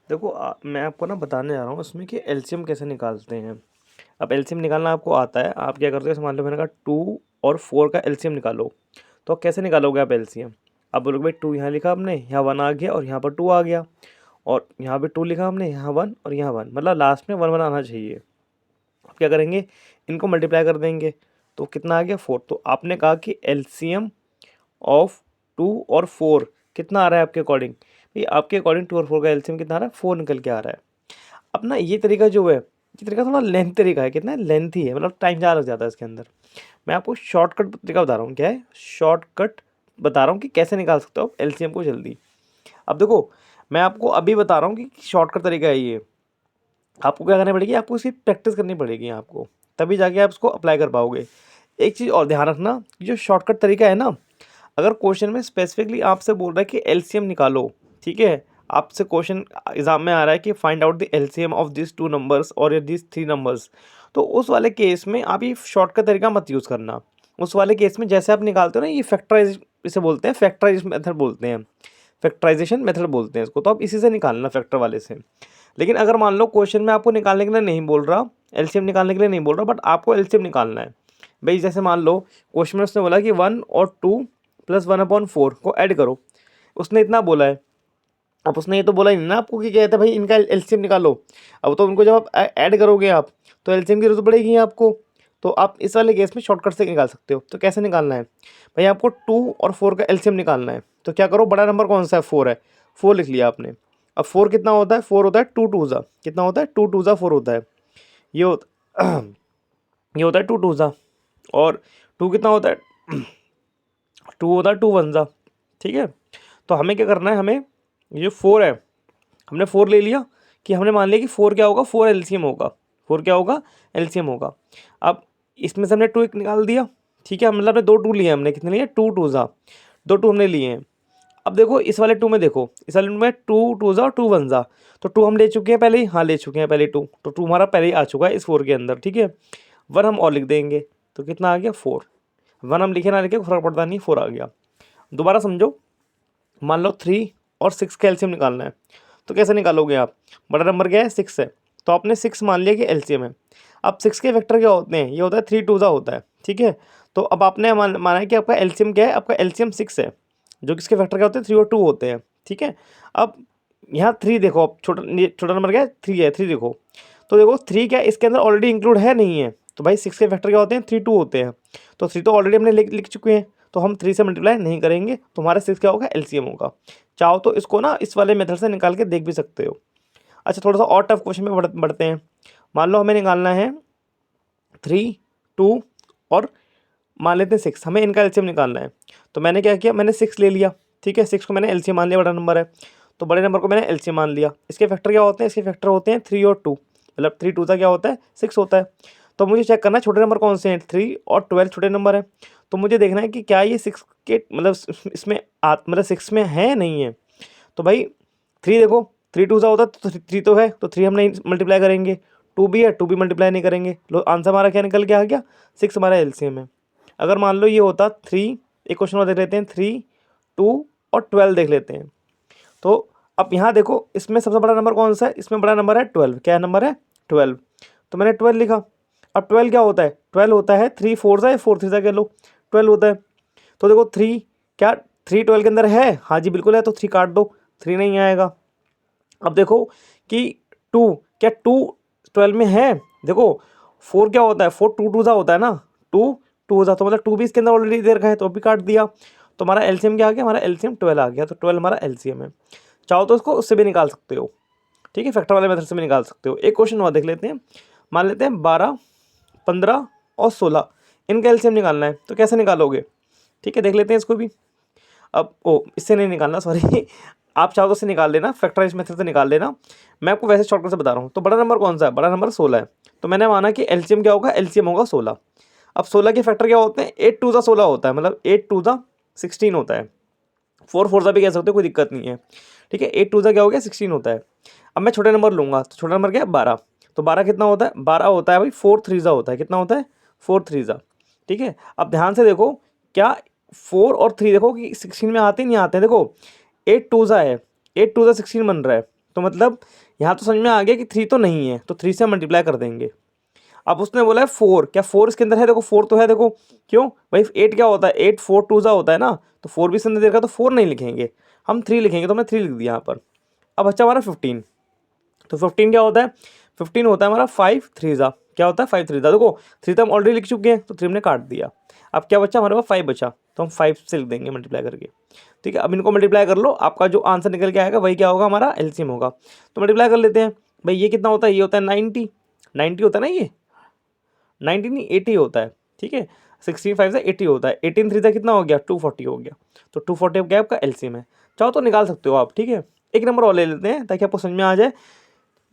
देखो मैं आपको ना बताने जा रहा हूँ इसमें कि एलसीएम कैसे निकालते हैं। अब एलसीएम निकालना आपको आता है, आप क्या करते हो, जैसे मान लो मैंने कहा 2 और 4 का एलसीएम निकालो। तो कैसे निकालोगे आप एलसीएम? आप बोलोगे भाई 2 यहाँ लिखा आपने, यहाँ 1 आ गया और यहाँ पर 2 आ गया, और यहाँ पे 2 लिखा हमने, यहाँ 1 और यहाँ 1, मतलब लास्ट में 1 1 आना चाहिए। आप क्या करेंगे, इनको मल्टीप्लाई कर देंगे, तो कितना आ गया 4। तो आपने कहा कि एलसीएम ऑफ 2 और 4 कितना आ रहा है आपके अकॉर्डिंग? भाई आपके अकॉर्डिंग 2 और 4 का एलसीएम कितना आ रहा है? 4 निकल के आ रहा है। अब ना ये तरीका जो है, ये तरीका थोड़ा लेंथ तरीका है, कितना लेंथी है, मतलब टाइम ज़्यादा लग जाता है इसके अंदर। मैं आपको शॉर्टकट तरीका बता रहा हूँ, क्या है शॉर्टकट बता रहा हूँ कि कैसे निकाल सकते हो आप एलसीएम को जल्दी। अब देखो, मैं आपको अभी बता रहा हूँ कि शॉर्टकट तरीका है ये। आपको क्या करनी पड़ेगी, आपको इसकी प्रैक्टिस करनी पड़ेगी आपको, तभी जाके आप इसको अप्लाई कर पाओगे। एक चीज़ और ध्यान रखना, जो शॉर्टकट तरीका है ना, अगर क्वेश्चन में स्पेसिफिकली आपसे बोल रहा है कि एलसीएम निकालो, ठीक है, आपसे क्वेश्चन एग्जाम में आ रहा है कि find out the LCM of this 2 numbers और दिस 3 नंबर्स, तो उस वाले केस में आप ये शॉर्टकट तरीका मत यूज़ करना। उस वाले केस में जैसे आप निकालते हो ना, ये फैक्टराइज इसे बोलते हैं, फैक्टराइज मेथड बोलते हैं, फैक्टराइजेशन मेथड बोलते हैं इसको, तो आप इसी से निकालना फैक्टर वाले से। लेकिन अगर मान लो क्वेश्चन में आपको निकालने के लिए नहीं बोल रहा, एलसीएम निकालने के लिए नहीं बोल रहा, बट आपको एलसीएम निकालना है, भाई जैसे मान लो क्वेश्चन में उसने बोला कि 1 और 2 प्लस 1/4 को ऐड करो, उसने इतना बोला है। अब उसने ये तो बोला ही नहीं ना आपको कि कहता है भाई इनका एलसीएम निकालो। अब तो उनको जब आप ऐड करोगे आप, तो एलसीएम की जरूरत पड़ेगी आपको। तो आप इस वाले केस में शॉर्टकट से निकाल सकते हो। तो कैसे निकालना है भाई, आपको 2 और 4 का एलसीएम निकालना है। तो क्या करो, बड़ा नंबर कौन सा है, 4 है, 4 लिख लिया आपने। अब 4 कितना होता है, 4 होता है 2 2 ज़ा, कितना होता है 2 2 ज़ा 4 होता है, ये होता ये होता है 2 2 ज़ा, और 2 कितना होता है 2 होता है 2 1 ज़ा, ठीक है। तो हमें क्या करना है, हमें ये 4 है, हमने 4 ले लिया, कि हमने मान लिया कि 4 क्या होगा, 4 एलसीएम होगा, 4 क्या होगा, एलसीएम होगा। अब इसमें से हमने 2 एक निकाल दिया, ठीक है, मतलब हमने 2 2 लिए, हमने कितने लिए, 2 2 ज़ा, 2 2 हमने लिए हैं। अब देखो इस वाले 2 में, देखो इस वाले 2 में 2 2 ज़ा और 2 1 ज़ा, तो 2 हम ले चुके हैं पहले ही, हाँ ले चुके हैं पहले 2, तो 2 हमारा पहले ही आ चुका है इस 4 के अंदर, ठीक है। 1 हम और लिख देंगे, तो कितना आ गया 4। 1 हम लिखे ना लिखे फर्क पड़ता नहीं, 4 आ गया। दोबारा समझो, मान लो 3 और 6 का एलसीएम निकालना है, तो कैसे निकालोगे आप, बड़ा नंबर क्या है 6 है, तो आपने 6 मान लिया कि एलसीएम है। अब 6 के फैक्टर क्या होते हैं, ये होता है 3 2 ज़ा होता है, ठीक है। तो अब आपने माना है कि आपका एलसीएम क्या है, आपका एलसीएम 6 है, जो किसके फैक्टर क्या होते हैं, 3 और 2 होते हैं, ठीक है। अब यहाँ 3 देखो, अब छोटा नंबर क्या है, 3 है, 3 देखो, तो देखो 3 क्या है, इसके अंदर ऑलरेडी इंक्लूड है नहीं है, तो भाई 6 के फैक्टर क्या होते हैं, 3 2 होते हैं, तो 3 तो ऑलरेडी हमने लिख चुके हैं, तो हम 3 से मल्टीप्लाई नहीं करेंगे, तो हमारा 6 क्या होगा, एलसीएम होगा। चाहो तो इसको ना इस वाले मेथड से निकाल के देख भी सकते हो। अच्छा, थोड़ा सा और टफ क्वेश्चन में बढ़ते हैं। मान लो हमें निकालना है 3 2 और मान लेते हैं 6, हमें इनका एलसीएम निकालना है। तो मैंने क्या किया, मैंने 6 ले लिया, ठीक है, 6 को मैंने एलसीएम मान लिया, बड़ा नंबर है, तो बड़े नंबर को मैंने एलसीएम मान लिया। इसके फैक्टर क्या होते हैं, इसके फैक्टर होते हैं 3 और 2, मतलब 3 2 का क्या होता है, 6 होता है। तो मुझे चेक करना है छोटे नंबर कौन से हैं, 3 और 12 छोटे नंबर है, तो मुझे देखना है कि क्या ये 6 के मतलब इसमें मतलब 6 में है नहीं है। तो भाई 3 देखो, 3 2 सा होता है, तो 3 तो है, तो 3 हम नहीं मल्टीप्लाई करेंगे, 2 भी है, 2 भी मल्टीप्लाई नहीं करेंगे, लो आंसर हमारा क्या निकल के आ गया, 6 हमारा एलसीएम है। अगर मान लो ये होता 3, एक क्वेश्चन और देख लेते हैं, 3 2 और 12 देख लेते हैं। तो अब यहाँ देखो, इसमें सबसे बड़ा नंबर कौन सा है, इसमें बड़ा नंबर है 12, क्या नंबर है 12, तो मैंने 12 लिखा। अब 12 क्या होता है, 12 होता है 3 4 सा, 4 3 सा कह लो, 12 होता है। तो देखो 3 क्या, 3 12 के अंदर है, हाँ जी बिल्कुल है, तो 3 काट दो, 3 नहीं आएगा। अब देखो कि 2, क्या 2 12 में है, देखो 4 क्या होता है, 4 2 2 सा होता है ना, 2 2 सा, तो मतलब 2 भी इसके अंदर ऑलरेडी दे रखा है, तो भी काट दिया। तो हमारा एलसीएम क्या आ गया, हमारा एलसीएम 12 आ गया, तो 12 हमारा एलसीएम है। चाहो तो इसको उससे भी निकाल सकते हो, ठीक है, फैक्टर वाले मेथड से भी निकाल सकते हो। एक क्वेश्चन और देख लेते हैं, मान लेते हैं 12 15 और 16, इनका एलसीएम निकालना है, तो कैसे निकालोगे, ठीक है, देख लेते हैं इसको भी। अब इससे नहीं निकालना, सॉरी आप चाहो तो इससे निकाल लेना, फैक्टराइज मेथड से निकाल लेना, मैं आपको वैसे शॉर्टकट से बता रहा हूँ। तो बड़ा नंबर कौन सा है, बड़ा नंबर 16 है, तो मैंने माना कि एलसीएम क्या होगा, एलसीएम होगा 16। अब 16 के फैक्टर क्या होते हैं, 8 2 सा 16 होता है, मतलब 8 2 सा 16 होता है, 4 4 सा भी कह सकते हो, कोई दिक्कत नहीं है, ठीक है। 8 2 सा क्या हो गया, 16 होता है। अब मैं छोटे नंबर लूँगा, तो छोटा नंबर क्या है 12, तो 12 कितना होता है, 12 होता है भाई 4 3 सा होता है, कितना होता है 4 3 सा, ठीक है। अब ध्यान से देखो, क्या 4 और 3 देखो कि 16 में आते नहीं आते हैं, देखो 8 2 सा है, 8 2 सा 16 बन रहा है, तो मतलब यहाँ तो समझ में आ गया कि 3 तो नहीं है, तो 3 से मल्टीप्लाई कर देंगे। अब उसने बोला है 4, क्या 4 इसके अंदर है? देखो 4 तो है, देखो क्यों भाई 8 क्या होता है, 8 4 2 जा होता है ना, तो 4 भी इसके अंदर दे रखा है, तो 4 नहीं लिखेंगे, हम 3 लिखेंगे, तो हमने 3 लिख दिया यहाँ पर। अब बच्चा हमारा 15, तो 15 क्या होता है, 15 होता है हमारा 5 3 जा, क्या होता है 5 3 जा, देखो 3 तो हम ऑलरेडी लिख चुके हैं, तो 3 हमने काट दिया। अब क्या बच्चा हमारे पास 5 बचा, तो हम 5 से लिख देंगे मल्टीप्लाई करके। ठीक है, अब इनको मल्टीप्लाई कर लो, आपका जो आंसर निकल के आएगा वही क्या होगा, हमारा एलसीएम होगा। तो मल्टीप्लाई कर लेते हैं भाई, ये कितना होता है, ये होता है 90, 90 होता है ना, ये 90 नहीं 80 होता है। ठीक है, 65 से 80 होता है, 18 3 से कितना हो गया, 240 हो गया, तो 240 क्या आपका एलसीएम है। चाहो तो निकाल सकते हो आप। ठीक है, एक नंबर और ले लेते हैं ताकि आपको समझ में आ जाए।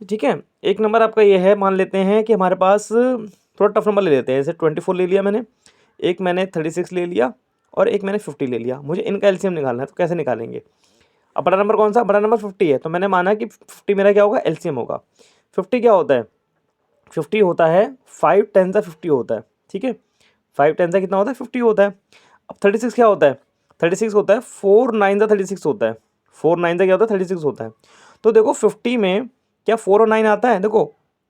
ठीक है, एक नंबर आपका ये है, मान लेते हैं कि हमारे पास थोड़ा टफ नंबर ले लेते हैं, जैसे 24 ले लिया मैंने, एक मैंने 36 ले लिया और एक मैंने 50 ले लिया। मुझे इनका एलसीएम निकालना है, तो कैसे निकालेंगे। अब बड़ा नंबर कौन सा, बड़ा नंबर 50 है, तो मैंने माना कि 50 मेरा क्या होगा, एलसीएम होगा। 50 क्या होता है, 50 होता है 5 10 से 50 होता है। ठीक है, 5 10 से कितना होता है, 50 होता है। अब 36 क्या होता है, 36 होता है 4 9 से 36 होता है, 4 9 से क्या होता है, 36 होता है। तो देखो 50 में क्या 4 और 9 आता है, देखो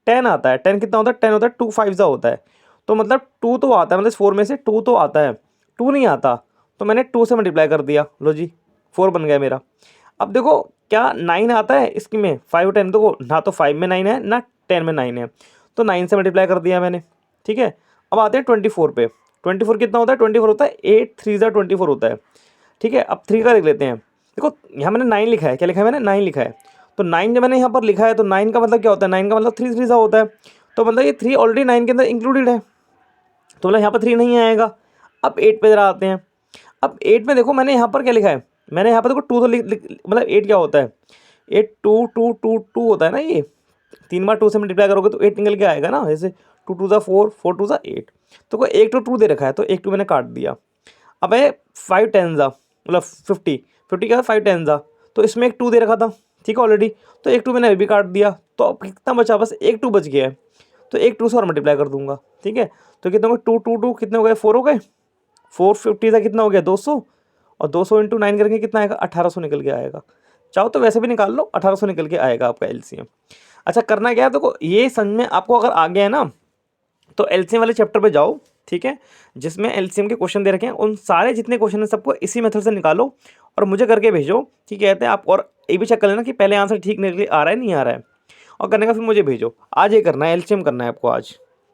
10 आता है, 10 कितना होता है, 10 होता है 2 5 सा होता है, तो मतलब 2 तो आता है, मतलब 4 में से 2 तो आता है, 2 नहीं आता, तो मैंने 2 से मल्टीप्लाई कर दिया, लो जी 4 बन गया मेरा। अब देखो क्या 9 आता है इसकी में, 5 और 10, देखो ना तो 5 में 9 है ना 10 में 9 है, तो 9 से मल्टीप्लाई कर दिया मैंने। ठीक है, अब आते हैं 24 पे, 24 कितना होता है, 24 होता है 8 3 जा 24 होता है। ठीक है, अब 3 का देख लेते हैं, देखो यहाँ मैंने 9 लिखा है, क्या लिखा है मैंने, 9 लिखा है, तो 9 जब मैंने यहाँ पर लिखा है, तो 9 का मतलब क्या होता है, 9 का मतलब 3 3 सा होता है, तो मतलब ये 3 ऑलरेडी 9 के अंदर इंक्लूडेड है, तो मतलब यहाँ पर 3 नहीं आएगा। अब 8 पे जरा आते हैं, अब 8 में देखो मैंने यहाँ पर क्या लिखा है, मैंने यहाँ पर देखो 2 तो मतलब 8 क्या होता है, 8 2 2 2 2 होता है ना, ये 3 बार 2 से मल्टीप्लाई करोगे तो 8 निकल के आएगा ना, जैसे 2 2 सा 4 4 2 सा 8, तो कोई एक तो 2 दे रखा है, तो एक 2 मैंने काट दिया। अब है 5 10 सा मतलब 50 50 क्या 5 10 सा, तो इसमें एक 2 दे रखा था, ठीक है ऑलरेडी, तो एक 2 मैंने अभी काट दिया, तो अब कितना बचा, बस एक 2 बच गया है, तो एक 2 से और मल्टीप्लाई कर दूंगा। ठीक है, तो कितने हो गए 2 2 2 कितने हो गए 4 हो गए, 450 का कितना हो गया 200, और 200 इंटू 9 करके कितना आएगा 1800 निकल के आएगा। चाहो तो वैसे भी निकाल लो, 1800 निकल के आएगा आपका एलसीएम। अच्छा करना क्या है, देखो ये समझ में आपको अगर आ गया है ना, तो एलसीएम वाले चैप्टर पे जाओ। ठीक है, जिसमें एलसीएम के क्वेश्चन दे रखे हैं, उन सारे जितने क्वेश्चन हैं सबको इसी मेथड से निकालो और मुझे करके भेजो। ठीक है, कहते हैं आप, और ये भी चेक कर लेना कि पहले आंसर ठीक निकल आ रहा है नहीं आ रहा है, और करने का फिर मुझे भेजो। आज ये करना है, एलसीएम करना है आपको आज।